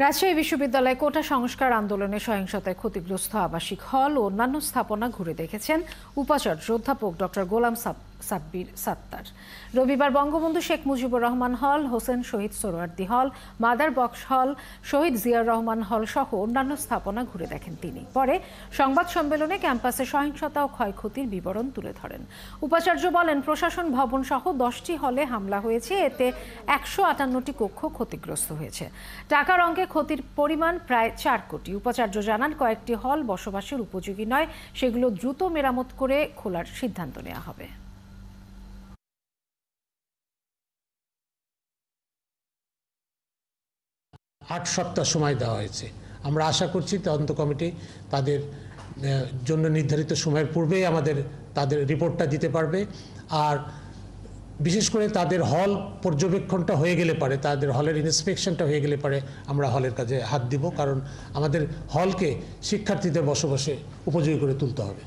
রাজশাহী বিশ্ববিদ্যালয়ে কোটা সংস্কার আন্দোলনে সহিংসতায় ক্ষতিগ্রস্ত আবাসিক হল ও অন্যান্য স্থাপনা ঘুরে দেখেছেন উপাচার্য অধ্যাপক ডক্টর গোলাম সাব্বির সাত্তার। রবিবার বঙ্গবন্ধু শেখ মুজিবুর রহমান হল, হোসেন শহীদ সোহরাওয়ার্দী হল, মাদার বক্স হল, শহীদ জিয়াউর রহমান হল সহ অন্যান্য স্থাপনা ঘুরে দেখেন তিনি। পরে সংবাদ সম্মেলনে ক্যাম্পাসে সহিংসতা ও ক্ষয়ক্ষতির বিবরণ তুলে ধরেন। উপাচার্য বলেন, প্রশাসন ভবন সহ 10টি হলে হামলা হয়েছে, এতে 158টি কক্ষ ক্ষতিগ্রস্ত হয়েছে। টাকার অঙ্কে ক্ষতির পরিমাণ প্রায় 4 কোটি। উপাচার্য জানান, কয়েকটি হল বসবাসের উপযোগী নয়, সেগুলো দ্রুত মেরামত করে খোলার সিদ্ধান্ত নেওয়া হবে। 8 সপ্তাহ সময় দেওয়া হয়েছে। আমরা আশা করছি তদন্ত কমিটি তাদের জন্য নির্ধারিত সময়ের পূর্বেই তাদের রিপোর্টটা দিতে পারবে। আর বিশেষ করে তাদের হল পর্যবেক্ষণটা হয়ে গেলে পারে, তাদের হলের ইন্সপেকশনটা হয়ে গেলে পারে আমরা হলের কাজে হাত দিব, কারণ আমাদের হলকে শিক্ষার্থীদের বসবাসে উপযোগী করে তুলতে হবে।